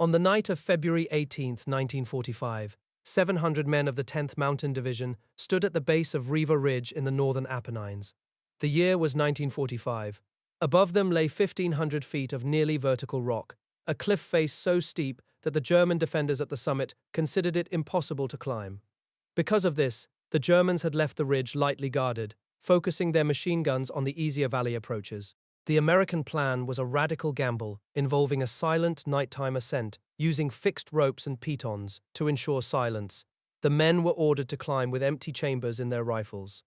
On the night of February 18, 1945, 700 men of the 10th Mountain Division stood at the base of Riva Ridge in the northern Apennines. The year was 1945. Above them lay 1,500 feet of nearly vertical rock, a cliff face so steep that the German defenders at the summit considered it impossible to climb. Because of this, the Germans had left the ridge lightly guarded, focusing their machine guns on the easier valley approaches. The American plan was a radical gamble involving a silent nighttime ascent using fixed ropes and pitons to ensure silence. The men were ordered to climb with empty chambers in their rifles.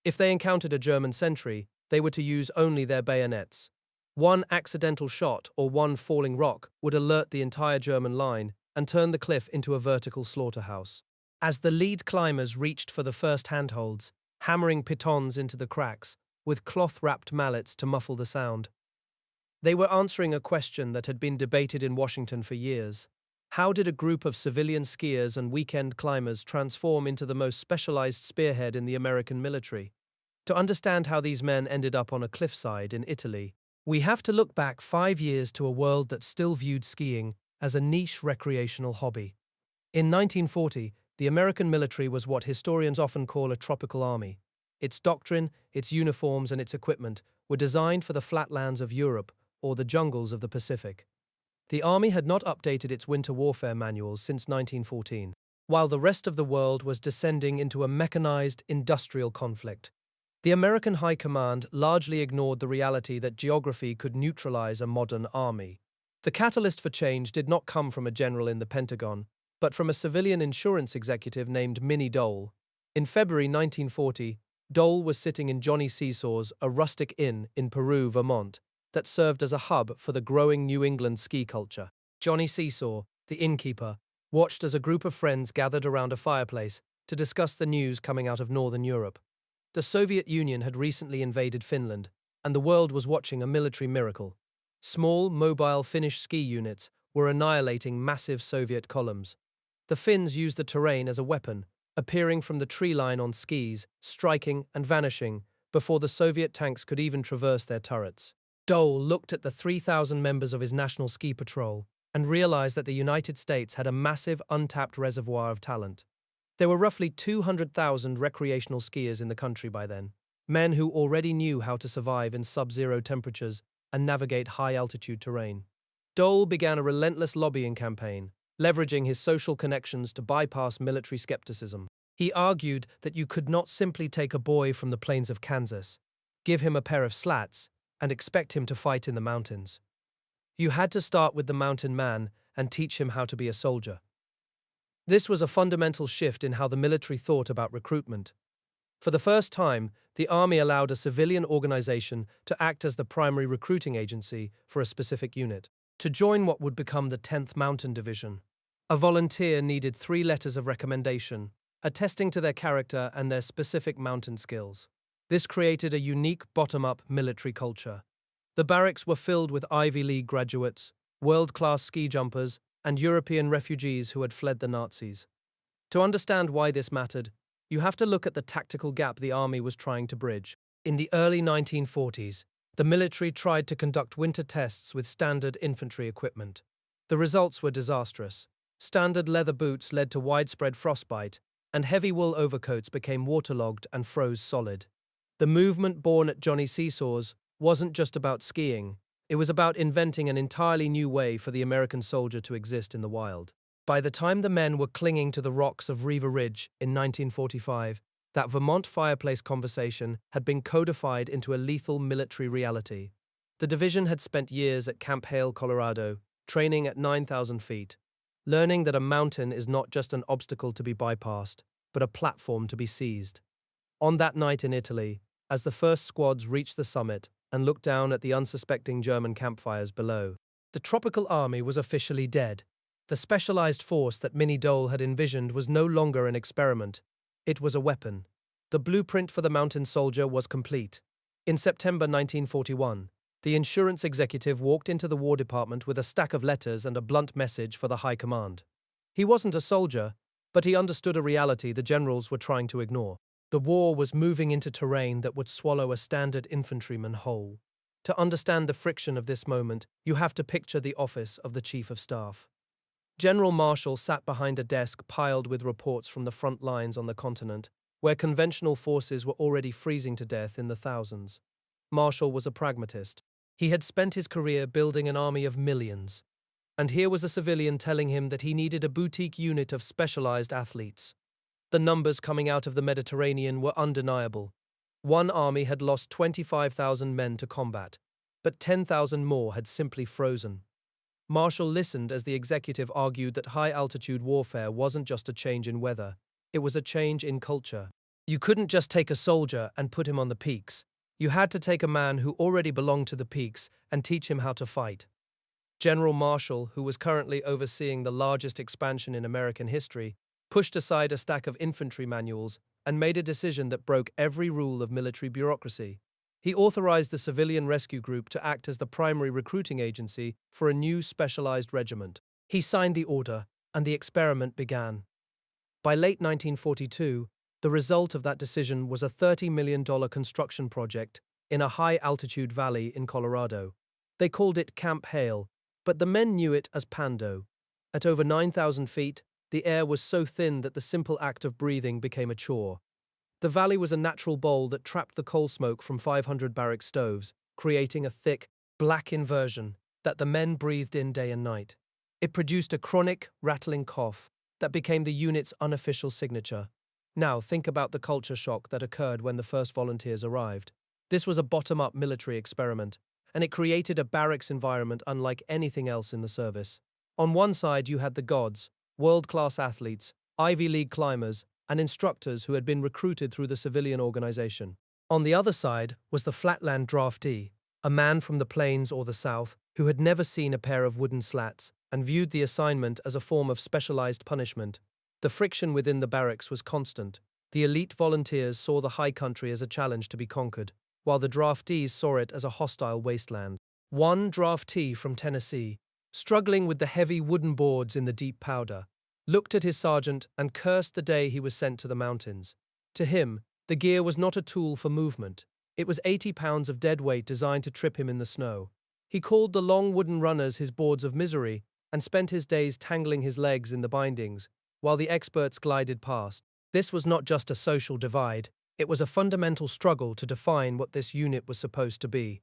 If they encountered a German sentry, they were to use only their bayonets. One accidental shot or one falling rock would alert the entire German line and turn the cliff into a vertical slaughterhouse. As the lead climbers reached for the first handholds, hammering pitons into the cracks, with cloth-wrapped mallets to muffle the sound, they were answering a question that had been debated in Washington for years. How did a group of civilian skiers and weekend climbers transform into the most specialized spearhead in the American military? To understand how these men ended up on a cliffside in Italy, we have to look back 5 years to a world that still viewed skiing as a niche recreational hobby. In 1940, the American military was what historians often call a tropical army. Its doctrine, its uniforms, and its equipment were designed for the flatlands of Europe or the jungles of the Pacific. The army had not updated its winter warfare manuals since 1914, while the rest of the world was descending into a mechanized, industrial conflict. The American High Command largely ignored the reality that geography could neutralize a modern army. The catalyst for change did not come from a general in the Pentagon, but from a civilian insurance executive named Minnie Dole. In February 1940, Dole was sitting in Johnny Seesaw's, a rustic inn in Peru, Vermont, that served as a hub for the growing New England ski culture. Johnny Seesaw, the innkeeper, watched as a group of friends gathered around a fireplace to discuss the news coming out of Northern Europe. The Soviet Union had recently invaded Finland, and the world was watching a military miracle. Small, mobile Finnish ski units were annihilating massive Soviet columns. The Finns used the terrain as a weapon, appearing from the tree line on skis, striking and vanishing before the Soviet tanks could even traverse their turrets. Dole looked at the 3,000 members of his National Ski Patrol and realized that the United States had a massive untapped reservoir of talent. There were roughly 200,000 recreational skiers in the country by then, men who already knew how to survive in sub-zero temperatures and navigate high-altitude terrain. Dole began a relentless lobbying campaign, leveraging his social connections to bypass military skepticism. He argued that you could not simply take a boy from the plains of Kansas, give him a pair of slats, and expect him to fight in the mountains. You had to start with the mountain man and teach him how to be a soldier. This was a fundamental shift in how the military thought about recruitment. For the first time, the Army allowed a civilian organization to act as the primary recruiting agency for a specific unit. To join what would become the 10th Mountain Division, a volunteer needed 3 letters of recommendation, attesting to their character and their specific mountain skills. This created a unique bottom-up military culture. The barracks were filled with Ivy League graduates, world-class ski jumpers, and European refugees who had fled the Nazis. To understand why this mattered, you have to look at the tactical gap the Army was trying to bridge. In the early 1940s, the military tried to conduct winter tests with standard infantry equipment. The results were disastrous. Standard leather boots led to widespread frostbite, and heavy wool overcoats became waterlogged and froze solid. The movement born at Johnny Seesaw's wasn't just about skiing. It was about inventing an entirely new way for the American soldier to exist in the wild. By the time the men were clinging to the rocks of Riva Ridge in 1945, that Vermont fireplace conversation had been codified into a lethal military reality. The division had spent years at Camp Hale, Colorado, training at 9,000 feet, learning that a mountain is not just an obstacle to be bypassed, but a platform to be seized. On that night in Italy, as the first squads reached the summit and looked down at the unsuspecting German campfires below, the tropical army was officially dead. The specialized force that Minnie Dole had envisioned was no longer an experiment. It was a weapon. The blueprint for the mountain soldier was complete. In September 1941, the insurance executive walked into the War Department with a stack of letters and a blunt message for the High Command. He wasn't a soldier, but he understood a reality the generals were trying to ignore. The war was moving into terrain that would swallow a standard infantryman whole. To understand the friction of this moment, you have to picture the office of the Chief of Staff. General Marshall sat behind a desk piled with reports from the front lines on the continent, where conventional forces were already freezing to death in the thousands. Marshall was a pragmatist. He had spent his career building an army of millions. And here was a civilian telling him that he needed a boutique unit of specialized athletes. The numbers coming out of the Mediterranean were undeniable. One army had lost 25,000 men to combat, but 10,000 more had simply frozen. Marshall listened as the executive argued that high-altitude warfare wasn't just a change in weather, it was a change in culture. You couldn't just take a soldier and put him on the peaks. You had to take a man who already belonged to the peaks and teach him how to fight. General Marshall, who was currently overseeing the largest expansion in American history, pushed aside a stack of infantry manuals and made a decision that broke every rule of military bureaucracy. He authorized the Civilian Rescue Group to act as the primary recruiting agency for a new specialized regiment. He signed the order, and the experiment began. By late 1942, the result of that decision was a $30 million construction project in a high-altitude valley in Colorado. They called it Camp Hale, but the men knew it as Pando. At over 9,000 feet, the air was so thin that the simple act of breathing became a chore. The valley was a natural bowl that trapped the coal smoke from 500 barrack stoves, creating a thick, black inversion that the men breathed in day and night. It produced a chronic, rattling cough that became the unit's unofficial signature. Now, think about the culture shock that occurred when the first volunteers arrived. This was a bottom-up military experiment, and it created a barracks environment unlike anything else in the service. On one side, you had the gods, world-class athletes, Ivy League climbers, and instructors who had been recruited through the civilian organization. On the other side was the flatland draftee, a man from the plains or the south who had never seen a pair of wooden slats and viewed the assignment as a form of specialized punishment. The friction within the barracks was constant. The elite volunteers saw the high country as a challenge to be conquered, while the draftees saw it as a hostile wasteland. One draftee from Tennessee, struggling with the heavy wooden boards in the deep powder, looked at his sergeant and cursed the day he was sent to the mountains. To him, the gear was not a tool for movement. It was 80 pounds of dead weight designed to trip him in the snow. He called the long wooden runners his boards of misery and spent his days tangling his legs in the bindings, while the experts glided past. This was not just a social divide, it was a fundamental struggle to define what this unit was supposed to be.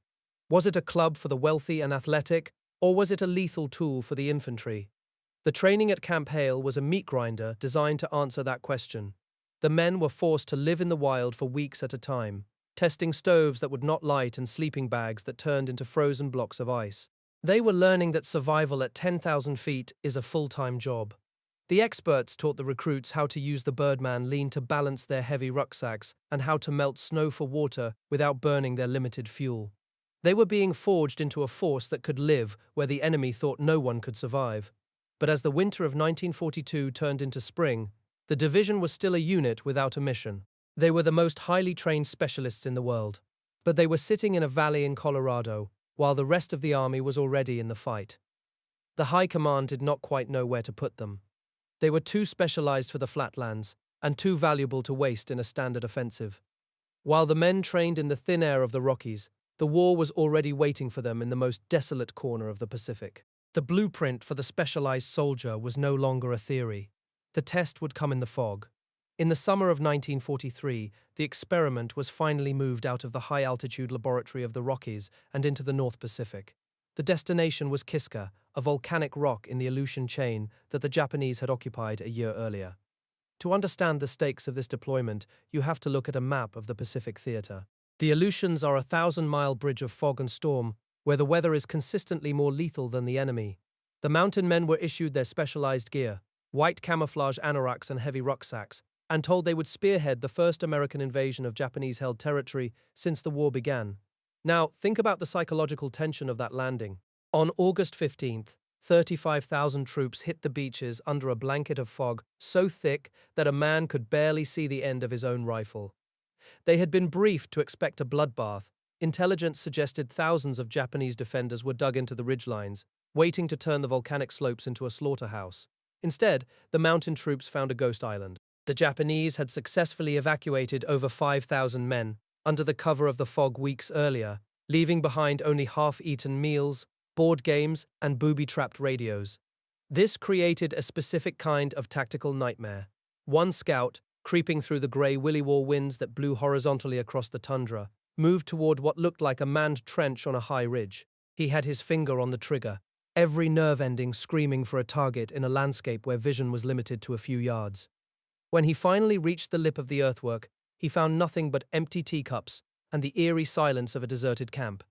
Was it a club for the wealthy and athletic, or was it a lethal tool for the infantry? The training at Camp Hale was a meat grinder designed to answer that question. The men were forced to live in the wild for weeks at a time, testing stoves that would not light and sleeping bags that turned into frozen blocks of ice. They were learning that survival at 10,000 feet is a full-time job. The experts taught the recruits how to use the Birdman lean to balance their heavy rucksacks and how to melt snow for water without burning their limited fuel. They were being forged into a force that could live where the enemy thought no one could survive. But as the winter of 1942 turned into spring, the division was still a unit without a mission. They were the most highly trained specialists in the world, but they were sitting in a valley in Colorado, while the rest of the army was already in the fight. The high command did not quite know where to put them. They were too specialized for the flatlands, and too valuable to waste in a standard offensive. While the men trained in the thin air of the Rockies, the war was already waiting for them in the most desolate corner of the Pacific. The blueprint for the specialized soldier was no longer a theory. The test would come in the fog. In the summer of 1943, the experiment was finally moved out of the high-altitude laboratory of the Rockies and into the North Pacific. The destination was Kiska, a volcanic rock in the Aleutian chain that the Japanese had occupied a year earlier. To understand the stakes of this deployment, you have to look at a map of the Pacific theater. The Aleutians are a 1,000-mile bridge of fog and storm, where the weather is consistently more lethal than the enemy. The mountain men were issued their specialized gear, white camouflage anoraks and heavy rucksacks, and told they would spearhead the first American invasion of Japanese-held territory since the war began. Now, think about the psychological tension of that landing. On August 15th, 35,000 troops hit the beaches under a blanket of fog so thick that a man could barely see the end of his own rifle. They had been briefed to expect a bloodbath. Intelligence suggested thousands of Japanese defenders were dug into the ridgelines, waiting to turn the volcanic slopes into a slaughterhouse. Instead, the mountain troops found a ghost island. The Japanese had successfully evacuated over 5,000 men under the cover of the fog weeks earlier, leaving behind only half-eaten meals, board games, and booby-trapped radios. This created a specific kind of tactical nightmare. One scout, creeping through the grey willy-waw winds that blew horizontally across the tundra, moved toward what looked like a manned trench on a high ridge. He had his finger on the trigger, every nerve ending screaming for a target in a landscape where vision was limited to a few yards. When he finally reached the lip of the earthwork, he found nothing but empty teacups and the eerie silence of a deserted camp.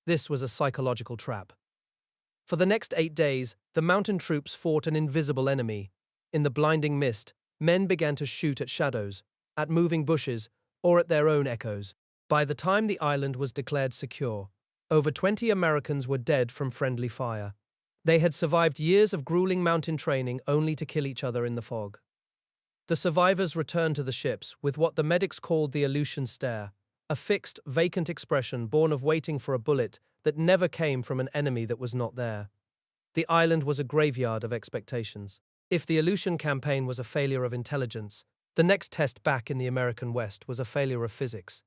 This was a psychological trap. For the next 8 days, the mountain troops fought an invisible enemy. In the blinding mist, men began to shoot at shadows, at moving bushes, or at their own echoes. By the time the island was declared secure, over 20 Americans were dead from friendly fire. They had survived years of grueling mountain training only to kill each other in the fog. The survivors returned to the ships with what the medics called the Aleutian stare, a fixed, vacant expression born of waiting for a bullet that never came from an enemy that was not there. The island was a graveyard of expectations. If the Aleutian campaign was a failure of intelligence, the next test back in the American West was a failure of physics.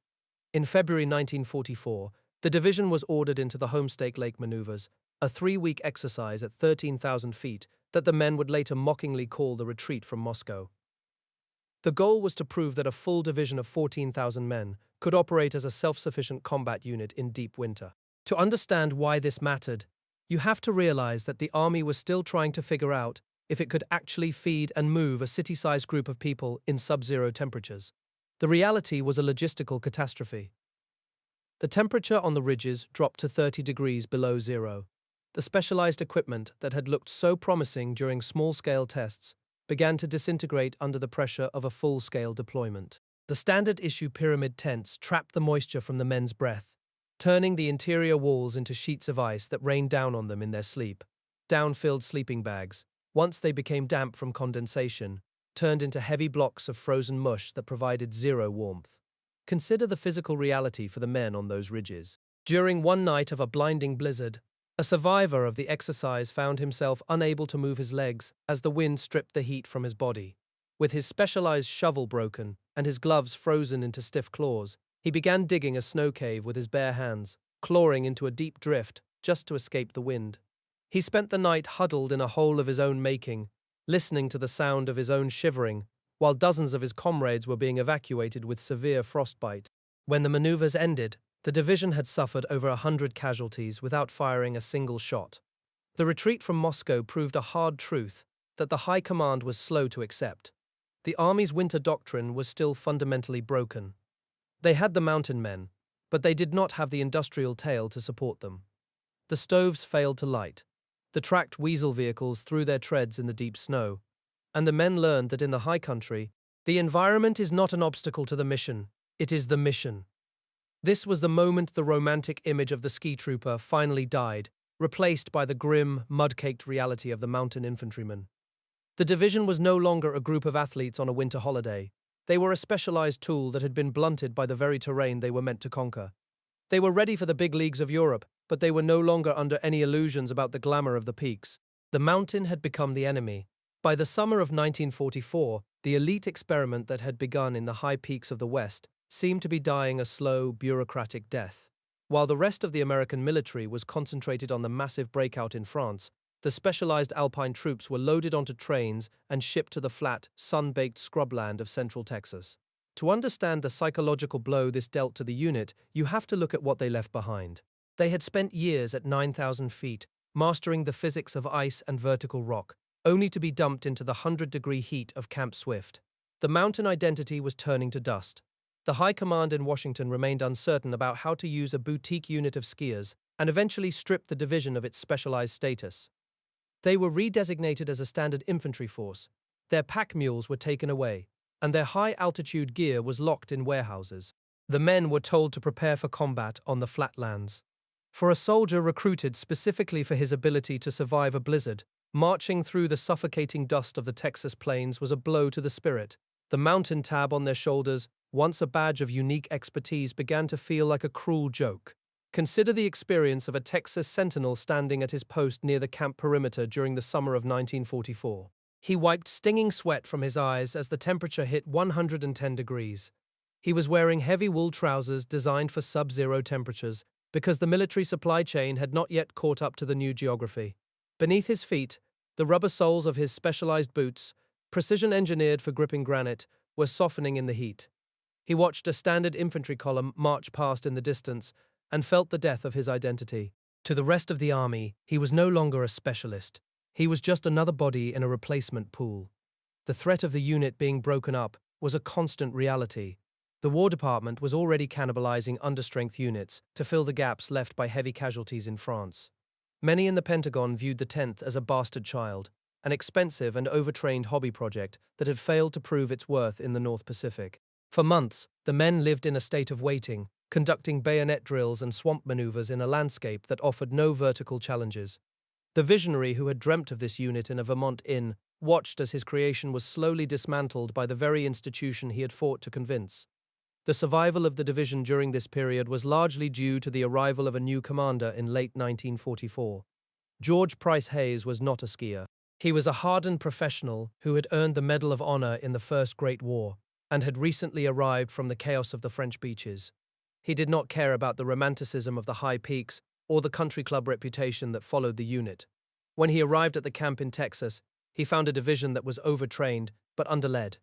In February 1944, the division was ordered into the Homestake Lake maneuvers, a 3-week exercise at 13,000 feet that the men would later mockingly call the retreat from Moscow. The goal was to prove that a full division of 14,000 men could operate as a self-sufficient combat unit in deep winter. To understand why this mattered, you have to realize that the army was still trying to figure out if it could actually feed and move a city-sized group of people in sub-zero temperatures. The reality was a logistical catastrophe. The temperature on the ridges dropped to 30 degrees below zero. The specialized equipment that had looked so promising during small-scale tests began to disintegrate under the pressure of a full-scale deployment. The standard-issue pyramid tents trapped the moisture from the men's breath, turning the interior walls into sheets of ice that rained down on them in their sleep. Down-filled sleeping bags, once they became damp from condensation, turned into heavy blocks of frozen mush that provided zero warmth. Consider the physical reality for the men on those ridges. During one night of a blinding blizzard, a survivor of the exercise found himself unable to move his legs as the wind stripped the heat from his body. With his specialized shovel broken and his gloves frozen into stiff claws, he began digging a snow cave with his bare hands, clawing into a deep drift just to escape the wind. He spent the night huddled in a hole of his own making, listening to the sound of his own shivering, while dozens of his comrades were being evacuated with severe frostbite. When the maneuvers ended, the division had suffered over 100 casualties without firing a single shot. The retreat from Moscow proved a hard truth that the high command was slow to accept. The army's winter doctrine was still fundamentally broken. They had the mountain men, but they did not have the industrial tail to support them. The stoves failed to light. The tracked weasel vehicles threw their treads in the deep snow. And the men learned that in the high country, the environment is not an obstacle to the mission, it is the mission. This was the moment the romantic image of the ski trooper finally died, replaced by the grim, mud-caked reality of the mountain infantryman. The division was no longer a group of athletes on a winter holiday. They were a specialized tool that had been blunted by the very terrain they were meant to conquer. They were ready for the big leagues of Europe, but they were no longer under any illusions about the glamour of the peaks. The mountain had become the enemy. By the summer of 1944, the elite experiment that had begun in the high peaks of the West seemed to be dying a slow, bureaucratic death. While the rest of the American military was concentrated on the massive breakout in France, the specialized Alpine troops were loaded onto trains and shipped to the flat, sun-baked scrubland of central Texas. To understand the psychological blow this dealt to the unit, you have to look at what they left behind. They had spent years at 9,000 feet, mastering the physics of ice and vertical rock, only to be dumped into the 100-degree heat of Camp Swift. The mountain identity was turning to dust. The high command in Washington remained uncertain about how to use a boutique unit of skiers and eventually stripped the division of its specialized status. They were redesignated as a standard infantry force. Their pack mules were taken away, and their high-altitude gear was locked in warehouses. The men were told to prepare for combat on the flatlands. For a soldier recruited specifically for his ability to survive a blizzard, marching through the suffocating dust of the Texas plains was a blow to the spirit. The mountain tab on their shoulders, once a badge of unique expertise, began to feel like a cruel joke. Consider the experience of a Texas sentinel standing at his post near the camp perimeter during the summer of 1944. He wiped stinging sweat from his eyes as the temperature hit 110 degrees. He was wearing heavy wool trousers designed for sub-zero temperatures because the military supply chain had not yet caught up to the new geography. Beneath his feet, The rubber soles of his specialized boots, precision engineered for gripping granite, were softening in the heat. He watched a standard infantry column march past in the distance and felt the death of his identity. To the rest of the army, he was no longer a specialist. He was just another body in a replacement pool. The threat of the unit being broken up was a constant reality. The War Department was already cannibalizing understrength units to fill the gaps left by heavy casualties in France. Many in the Pentagon viewed the 10th as a bastard child, an expensive and overtrained hobby project that had failed to prove its worth in the North Pacific. For months, the men lived in a state of waiting, conducting bayonet drills and swamp maneuvers in a landscape that offered no vertical challenges. The visionary who had dreamt of this unit in a Vermont inn watched as his creation was slowly dismantled by the very institution he had fought to convince. The survival of the division during this period was largely due to the arrival of a new commander in late 1944. George Price Hayes was not a skier. He was a hardened professional who had earned the Medal of Honor in the First Great War and had recently arrived from the chaos of the French beaches. He did not care about the romanticism of the high peaks or the country club reputation that followed the unit. When he arrived at the camp in Texas, he found a division that was overtrained but underled.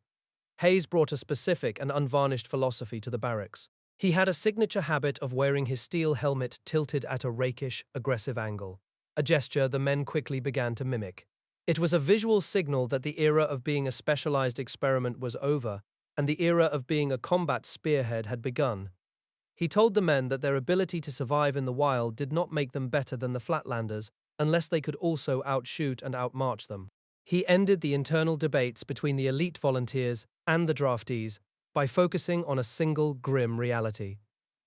Hayes brought a specific and unvarnished philosophy to the barracks. He had a signature habit of wearing his steel helmet tilted at a rakish, aggressive angle, a gesture the men quickly began to mimic. It was a visual signal that the era of being a specialized experiment was over, and the era of being a combat spearhead had begun. He told the men that their ability to survive in the wild did not make them better than the Flatlanders unless they could also outshoot and outmarch them. He ended the internal debates between the elite volunteers and the draftees by focusing on a single grim reality.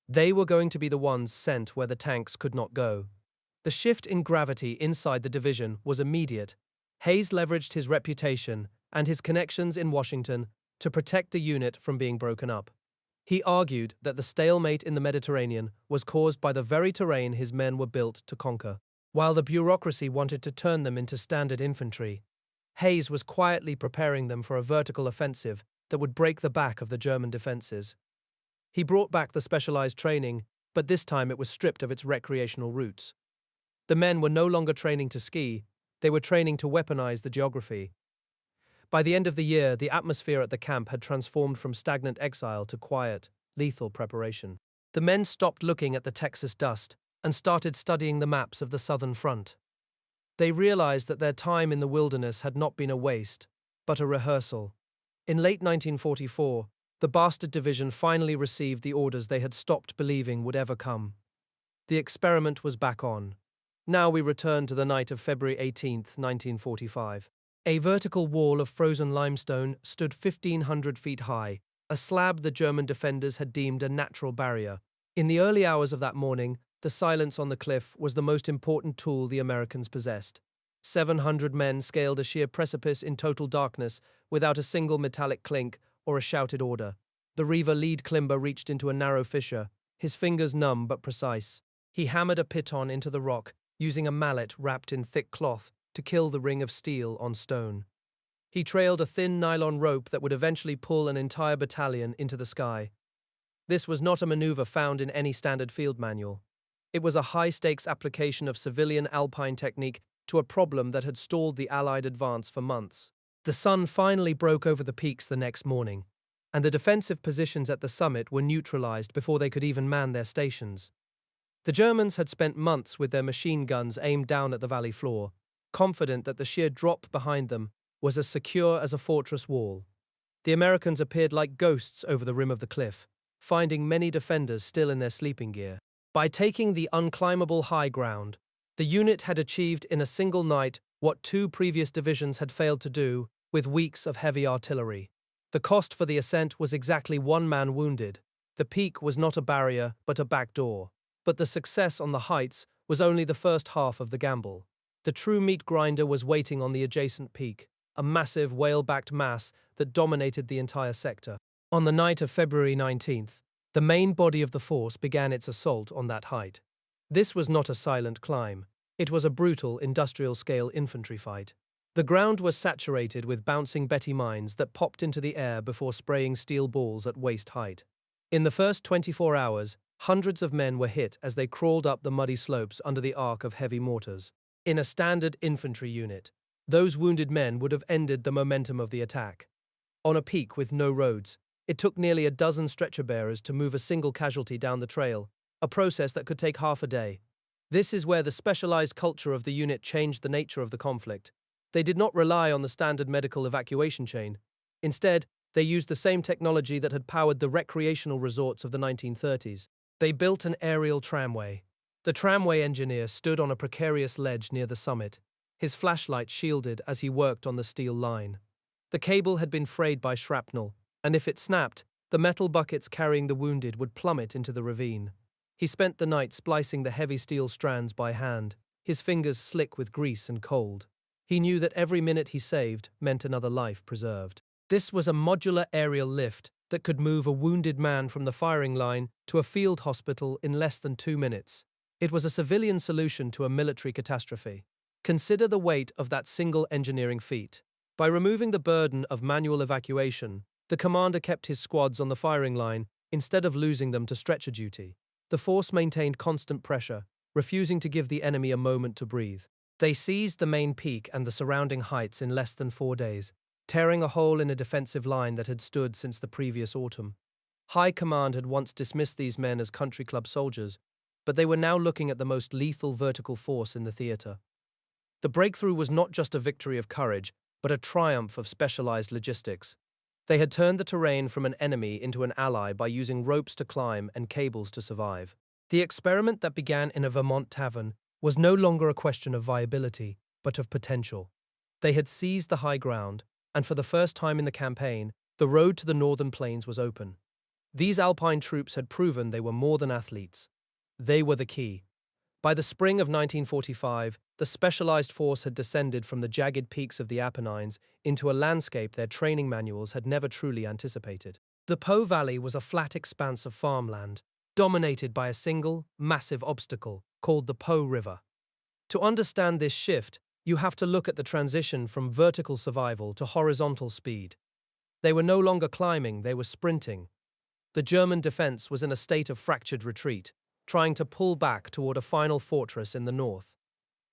They were going to be the ones sent where the tanks could not go. The shift in gravity inside the division was immediate. Hayes leveraged his reputation and his connections in Washington to protect the unit from being broken up. He argued that the stalemate in the Mediterranean was caused by the very terrain his men were built to conquer. While the bureaucracy wanted to turn them into standard infantry, Hayes was quietly preparing them for a vertical offensive that would break the back of the German defenses. He brought back the specialized training, but this time it was stripped of its recreational roots. The men were no longer training to ski, they were training to weaponize the geography. By the end of the year, the atmosphere at the camp had transformed from stagnant exile to quiet, lethal preparation. The men stopped looking at the Texas dust and started studying the maps of the Southern Front. They realized that their time in the wilderness had not been a waste, but a rehearsal. In late 1944, the Bastard Division finally received the orders they had stopped believing would ever come. The experiment was back on. Now we return to the night of February 18, 1945. A vertical wall of frozen limestone stood 1,500 feet high, a slab the German defenders had deemed a natural barrier. In the early hours of that morning, the silence on the cliff was the most important tool the Americans possessed. 700 men scaled a sheer precipice in total darkness without a single metallic clink or a shouted order. The Riva lead climber reached into a narrow fissure, his fingers numb but precise. He hammered a piton into the rock, using a mallet wrapped in thick cloth to kill the ring of steel on stone. He trailed a thin nylon rope that would eventually pull an entire battalion into the sky. This was not a maneuver found in any standard field manual. It was a high-stakes application of civilian alpine technique to a problem that had stalled the Allied advance for months. The sun finally broke over the peaks the next morning, and the defensive positions at the summit were neutralized before they could even man their stations. The Germans had spent months with their machine guns aimed down at the valley floor, confident that the sheer drop behind them was as secure as a fortress wall. The Americans appeared like ghosts over the rim of the cliff, finding many defenders still in their sleeping gear. By taking the unclimbable high ground, the unit had achieved in a single night what two previous divisions had failed to do with weeks of heavy artillery. The cost for the ascent was exactly one man wounded. The peak was not a barrier, but a back door. But the success on the heights was only the first half of the gamble. The true meat grinder was waiting on the adjacent peak, a massive whale-backed mass that dominated the entire sector. On the night of February 19th, the main body of the force began its assault on that height. This was not a silent climb. It was a brutal, industrial-scale infantry fight. The ground was saturated with bouncing Betty mines that popped into the air before spraying steel balls at waist height. In the first 24 hours, hundreds of men were hit as they crawled up the muddy slopes under the arc of heavy mortars. In a standard infantry unit, Those wounded men would have ended the momentum of the attack. On a peak with no roads, it took nearly a dozen stretcher bearers to move a single casualty down the trail, a process that could take half a day. This is where the specialized culture of the unit changed the nature of the conflict. They did not rely on the standard medical evacuation chain. Instead, they used the same technology that had powered the recreational resorts of the 1930s. They built an aerial tramway. The tramway engineer stood on a precarious ledge near the summit, his flashlight shielded as he worked on the steel line. The cable had been frayed by shrapnel, and if it snapped, the metal buckets carrying the wounded would plummet into the ravine. He spent the night splicing the heavy steel strands by hand, his fingers slick with grease and cold. He knew that every minute he saved meant another life preserved. This was a modular aerial lift that could move a wounded man from the firing line to a field hospital in less than 2 minutes. It was a civilian solution to a military catastrophe. Consider the weight of that single engineering feat. By removing the burden of manual evacuation, the commander kept his squads on the firing line instead of losing them to stretcher duty. The force maintained constant pressure, refusing to give the enemy a moment to breathe. They seized the main peak and the surrounding heights in less than 4 days, tearing a hole in a defensive line that had stood since the previous autumn. High command had once dismissed these men as country club soldiers, but they were now looking at the most lethal vertical force in the theater. The breakthrough was not just a victory of courage, but a triumph of specialized logistics. They had turned the terrain from an enemy into an ally by using ropes to climb and cables to survive. The experiment that began in a Vermont tavern was no longer a question of viability, but of potential. They had seized the high ground, and for the first time in the campaign, the road to the northern plains was open. These Alpine troops had proven they were more than athletes. They were the key. By the spring of 1945, the specialized force had descended from the jagged peaks of the Apennines into a landscape their training manuals had never truly anticipated. The Po Valley was a flat expanse of farmland, dominated by a single, massive obstacle called the Po River. To understand this shift, you have to look at the transition from vertical survival to horizontal speed. They were no longer climbing, they were sprinting. The German defense was in a state of fractured retreat, trying to pull back toward a final fortress in the north.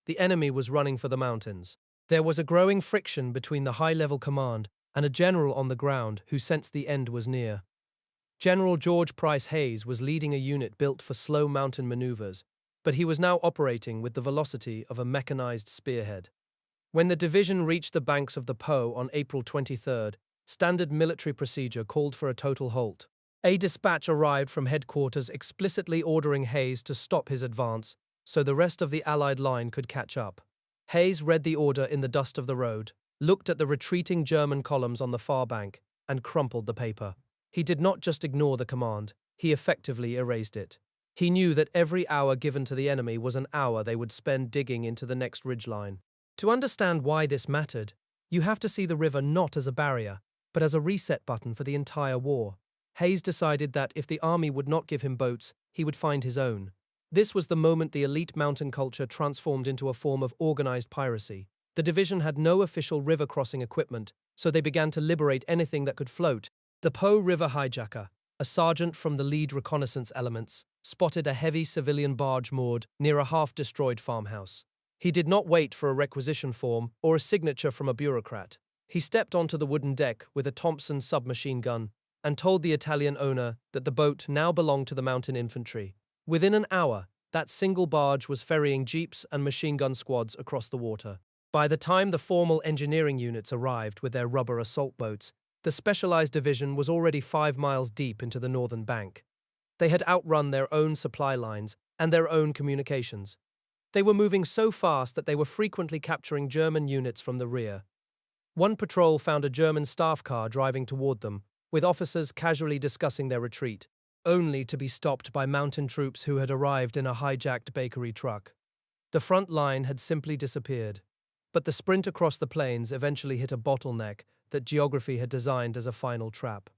The enemy was running for the mountains. There was a growing friction between the high-level command and a general on the ground who sensed the end was near. General George Price Hayes was leading a unit built for slow mountain maneuvers, but he was now operating with the velocity of a mechanized spearhead. When the division reached the banks of the Po on April 23rd, standard military procedure called for a total halt. A dispatch arrived from headquarters explicitly ordering Hayes to stop his advance so the rest of the Allied line could catch up. Hayes read the order in the dust of the road, looked at the retreating German columns on the far bank, and crumpled the paper. He did not just ignore the command, he effectively erased it. He knew that every hour given to the enemy was an hour they would spend digging into the next ridgeline. To understand why this mattered, you have to see the river not as a barrier, but as a reset button for the entire war. Hayes decided that if the army would not give him boats, he would find his own. This was the moment the elite mountain culture transformed into a form of organized piracy. The division had no official river crossing equipment, so they began to liberate anything that could float. The Po River hijacker, a sergeant from the lead reconnaissance elements, spotted a heavy civilian barge moored near a half-destroyed farmhouse. He did not wait for a requisition form or a signature from a bureaucrat. He stepped onto the wooden deck with a Thompson submachine gun and told the Italian owner that the boat now belonged to the mountain infantry. Within an hour, that single barge was ferrying jeeps and machine gun squads across the water. By the time the formal engineering units arrived with their rubber assault boats, the specialized division was already 5 miles deep into the northern bank. They had outrun their own supply lines and their own communications. They were moving so fast that they were frequently capturing German units from the rear. One patrol found a German staff car driving toward them, with officers casually discussing their retreat, only to be stopped by mountain troops who had arrived in a hijacked bakery truck. The front line had simply disappeared, but the sprint across the plains eventually hit a bottleneck that geography had designed as a final trap.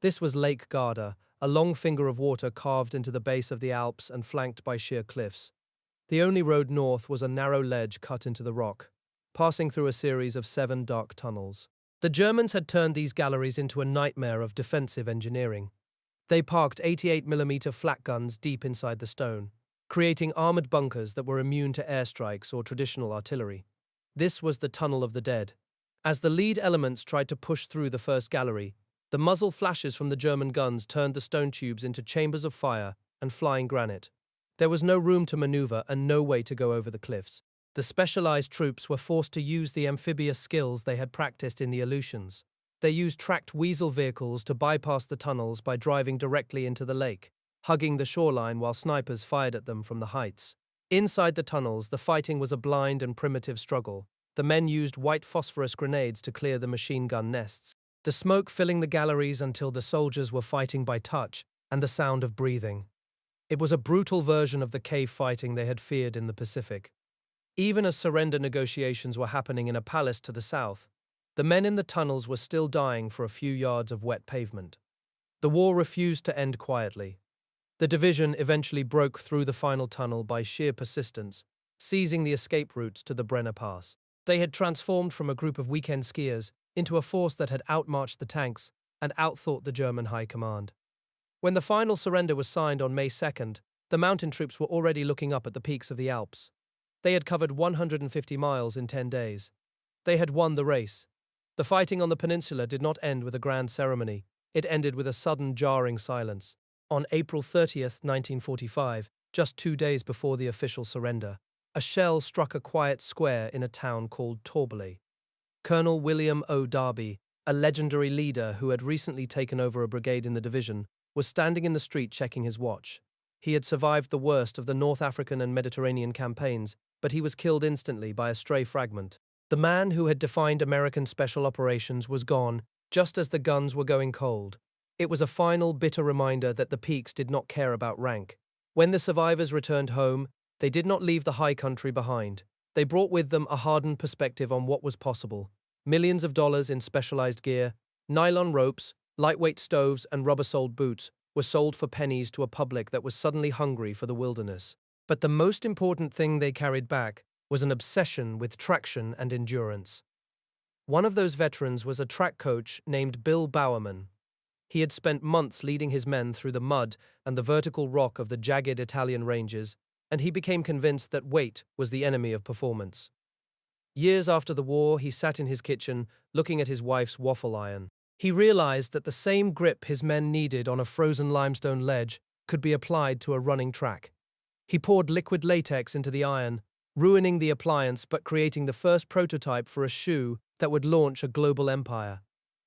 This was Lake Garda, a long finger of water carved into the base of the Alps and flanked by sheer cliffs. The only road north was a narrow ledge cut into the rock, passing through a series of 7 dark tunnels. The Germans had turned these galleries into a nightmare of defensive engineering. They parked 88mm flak guns deep inside the stone, creating armored bunkers that were immune to airstrikes or traditional artillery. This was the Tunnel of the Dead. As the lead elements tried to push through the first gallery, the muzzle flashes from the German guns turned the stone tubes into chambers of fire and flying granite. There was no room to maneuver and no way to go over the cliffs. The specialized troops were forced to use the amphibious skills they had practiced in the Aleutians. They used tracked weasel vehicles to bypass the tunnels by driving directly into the lake, hugging the shoreline while snipers fired at them from the heights. Inside the tunnels, the fighting was a blind and primitive struggle. The men used white phosphorus grenades to clear the machine gun nests, the smoke filling the galleries until the soldiers were fighting by touch and the sound of breathing. It was a brutal version of the cave fighting they had feared in the Pacific. Even as surrender negotiations were happening in a palace to the south, the men in the tunnels were still dying for a few yards of wet pavement. The war refused to end quietly. The division eventually broke through the final tunnel by sheer persistence, seizing the escape routes to the Brenner Pass. They had transformed from a group of weekend skiers into a force that had outmarched the tanks and outthought the German high command. When the final surrender was signed on May 2nd, the mountain troops were already looking up at the peaks of the Alps. They had covered 150 miles in 10 days. They had won the race. The fighting on the peninsula did not end with a grand ceremony. It ended with a sudden, jarring silence. On April 30th, 1945, just 2 days before the official surrender, a shell struck a quiet square in a town called Torbally. Colonel William O. Darby, a legendary leader who had recently taken over a brigade in the division, was standing in the street checking his watch. He had survived the worst of the North African and Mediterranean campaigns, but he was killed instantly by a stray fragment. The man who had defined American special operations was gone, just as the guns were going cold. It was a final, bitter reminder that the peaks did not care about rank. When the survivors returned home, they did not leave the high country behind. They brought with them a hardened perspective on what was possible. Millions of dollars in specialized gear, nylon ropes, lightweight stoves, and rubber-soled boots were sold for pennies to a public that was suddenly hungry for the wilderness. But the most important thing they carried back was an obsession with traction and endurance. One of those veterans was a track coach named Bill Bowerman. He had spent months leading his men through the mud and the vertical rock of the jagged Italian ranges, and he became convinced that weight was the enemy of performance. Years after the war, he sat in his kitchen, looking at his wife's waffle iron. He realized that the same grip his men needed on a frozen limestone ledge could be applied to a running track. He poured liquid latex into the iron, ruining the appliance but creating the first prototype for a shoe that would launch a global empire.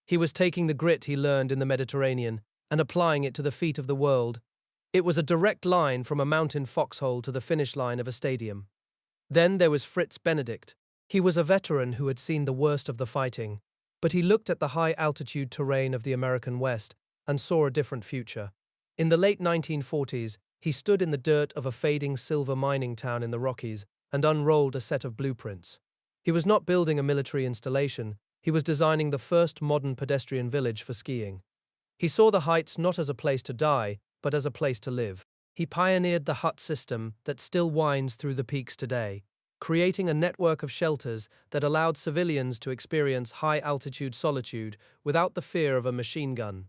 He was taking the grit he learned in the Mediterranean and applying it to the feet of the world. It was a direct line from a mountain foxhole to the finish line of a stadium. Then there was Fritz Benedict. He was a veteran who had seen the worst of the fighting, but he looked at the high-altitude terrain of the American West and saw a different future. In the late 1940s, he stood in the dirt of a fading silver mining town in the Rockies and unrolled a set of blueprints. He was not building a military installation, he was designing the first modern pedestrian village for skiing. He saw the heights not as a place to die, but as a place to live. He pioneered the hut system that still winds through the peaks today, creating a network of shelters that allowed civilians to experience high-altitude solitude without the fear of a machine gun.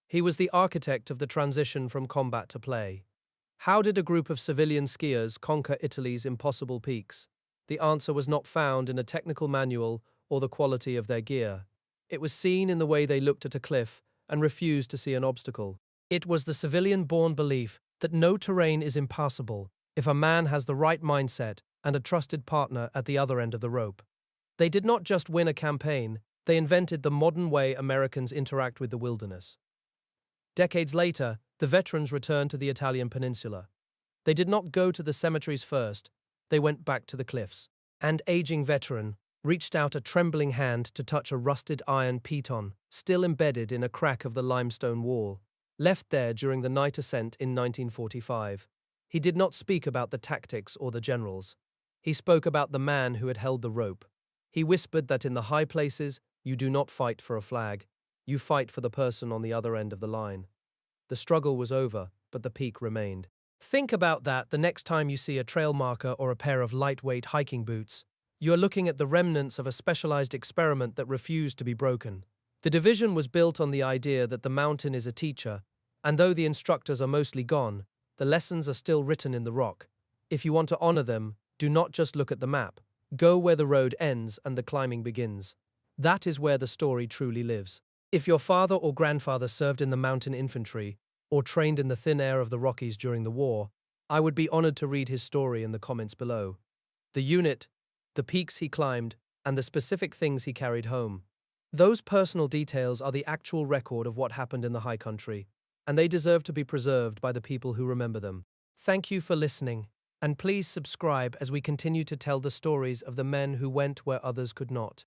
He was the architect of the transition from combat to play. How did a group of civilian skiers conquer Italy's impossible peaks? The answer was not found in a technical manual or the quality of their gear. It was seen in the way they looked at a cliff and refused to see an obstacle. It was the civilian-born belief that no terrain is impassable if a man has the right mindset and a trusted partner at the other end of the rope. They did not just win a campaign, they invented the modern way Americans interact with the wilderness. Decades later, the veterans returned to the Italian peninsula. They did not go to the cemeteries first, they went back to the cliffs. An aging veteran reached out a trembling hand to touch a rusted iron piton, still embedded in a crack of the limestone wall, left there during the night ascent in 1945. He did not speak about the tactics or the generals. He spoke about the man who had held the rope. He whispered that in the high places, you do not fight for a flag, you fight for the person on the other end of the line. The struggle was over, but the peak remained. Think about that the next time you see a trail marker or a pair of lightweight hiking boots. You are looking at the remnants of a specialized experiment that refused to be broken. The division was built on the idea that the mountain is a teacher, and though the instructors are mostly gone, the lessons are still written in the rock. If you want to honor them, do not just look at the map. Go where the road ends and the climbing begins. That is where the story truly lives. If your father or grandfather served in the mountain infantry or trained in the thin air of the Rockies during the war, I would be honored to read his story in the comments below. The unit, the peaks he climbed, and the specific things he carried home. Those personal details are the actual record of what happened in the high country, and they deserve to be preserved by the people who remember them. Thank you for listening, and please subscribe as we continue to tell the stories of the men who went where others could not.